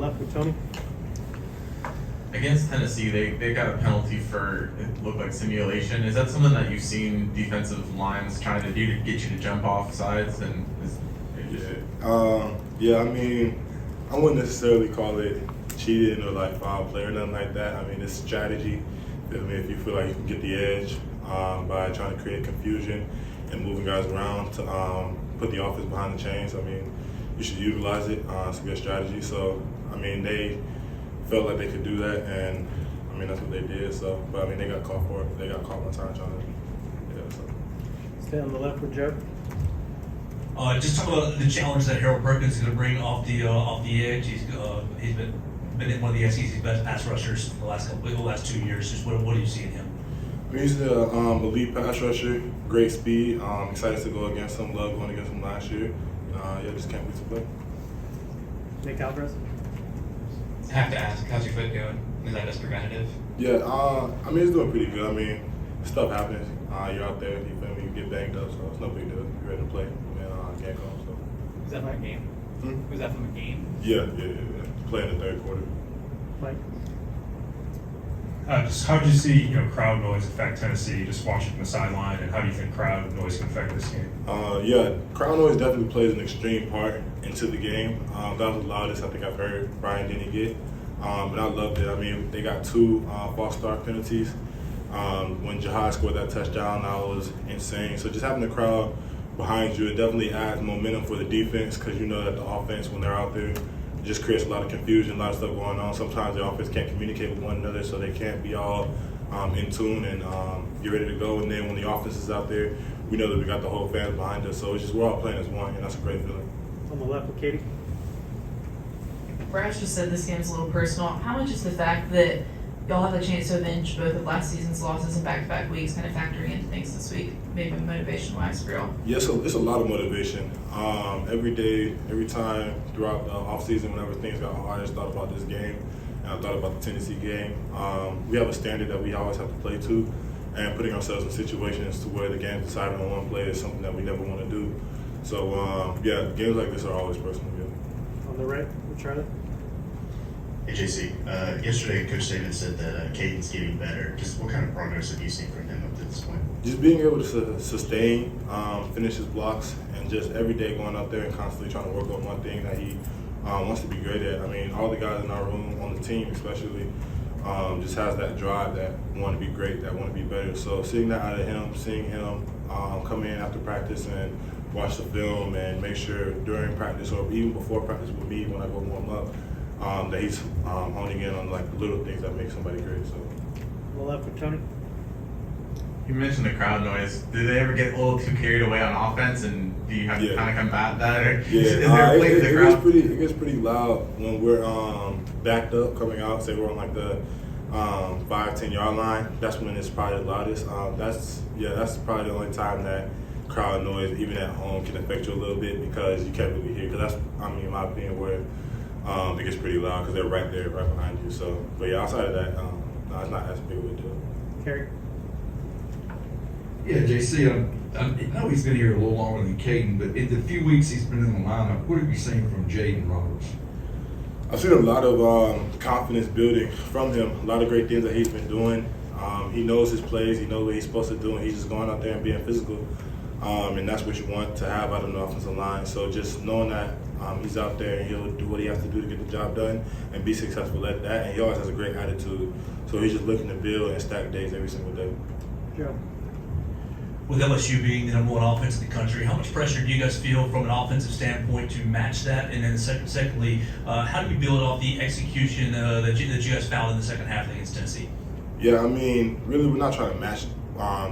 left with Tony. Against Tennessee, they got a penalty for, it looked like, simulation. Is that something that you've seen defensive lines trying to do to get you to jump off sides? Yeah, I mean, I wouldn't necessarily call it cheating or like foul play or nothing like that. I mean, it's strategy. I mean, if you feel like you can get the edge by trying to create confusion and moving guys around to put the offense behind the chains, I mean, you should utilize it. It's a good strategy. So, I mean, they felt like they could do that, and I mean, that's what they did. So, but I mean, they got caught for it. They got caught one time trying to, So. Stay on the left with Joe. Just talk about the challenge that Harold Perkins is going to bring off the edge. He's been in one of the SEC's best pass rushers for the last 2 years. Just what do you see in him? He's the elite pass rusher, great speed. Excited to go against him. Love going against him last year. Just can't wait to play. Nick Alvarez. I have to ask, how's your foot going? Is that just preventative? Yeah, I mean, it's doing pretty good. I mean, stuff happens. You're out there, you feel me, you get banged up, so it's no big deal. You're ready to play, and can't go, so. Was that from a game? Was that from a game? Yeah. Play in the third quarter. Mike. Just how did you see crowd noise affect Tennessee? Just watching from the sideline, and how do you think crowd noise can affect this game? Crowd noise definitely plays an extreme part into the game. That was the loudest I think I've heard Brian Denny get, and I loved it. I mean, they got 2 false start penalties. When Jahad scored that touchdown, that was insane. So just having the crowd behind you, it definitely adds momentum for the defense, because you know that the offense, when they're out there, it just creates a lot of confusion, a lot of stuff going on. Sometimes the offense can't communicate with one another, so they can't be all in tune and get ready to go. And then when the offense is out there, we know that we got the whole fans behind us. So it's just we're all playing as one, and that's a great feeling. On the left with Katie. Brash just said this game's a little personal. How much is the fact that y'all have the chance to avenge both of last season's losses in back-to-back weeks kind of factoring into things this week, maybe motivation-wise for y'all? Yeah, so it's a lot of motivation. Every day, every time throughout the offseason, whenever things got hard, I just thought about this game, and I thought about the Tennessee game. We have a standard that we always have to play to, and putting ourselves in situations to where the game's decided on one play is something that we never want to do. So, games like this are always personal. Yeah. On the right with Charlie. Hey JC, yesterday Coach Saban said that Caden's getting better. Just what kind of progress have you seen from him up to this point? Just being able to sustain, finish his blocks, and just every day going out there and constantly trying to work on one thing that he wants to be great at. I mean, all the guys in our room, on the team especially, just has that drive that want to be great, that want to be better. So seeing that out of him, seeing him come in after practice and watch the film and make sure during practice or even before practice with me when I go warm up, that he's honing in on like the little things that make somebody great. So. On the left with Tony. You mentioned the crowd noise. Do they ever get a little too carried away on offense, and do you have to kind of combat that? Or is there a place the crowd? It gets pretty loud when we're backed up coming out. Say we're on like the 5-10 yard line. That's when it's probably the loudest. That's probably the only time that crowd noise, even at home, can affect you a little bit, because you can't really hear. Because that's, in my opinion, where it gets pretty loud, because they're right there, right behind you. So, but yeah, outside of that, no, it's not as big of a deal. Kerry. Yeah, JC, I know he's been here a little longer than Caden, but in the few weeks he's been in the lineup, what have you seen from Jaden Roberts? I've seen a lot of confidence building from him, a lot of great things that he's been doing. He knows his plays, he knows what he's supposed to do, and he's just going out there and being physical. And that's what you want to have out of an offensive line. So just knowing that he's out there and he'll do what he has to do to get the job done and be successful at that. And he always has a great attitude. So he's just looking to build and stack days every single day. Joe. With LSU being the number 1 offense in the country, how much pressure do you guys feel from an offensive standpoint to match that? And then secondly, how do you build off the execution that you guys found in the second half against Tennessee? Yeah, I mean, really, we're not trying to match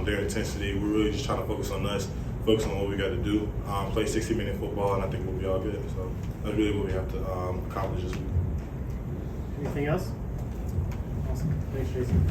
their intensity. We're really just trying to focus on us, focus on what we got to do, play 60-minute football, and I think we'll be all good. So that's really what we have to accomplish this week. Anything else? Awesome. Thanks, Jason.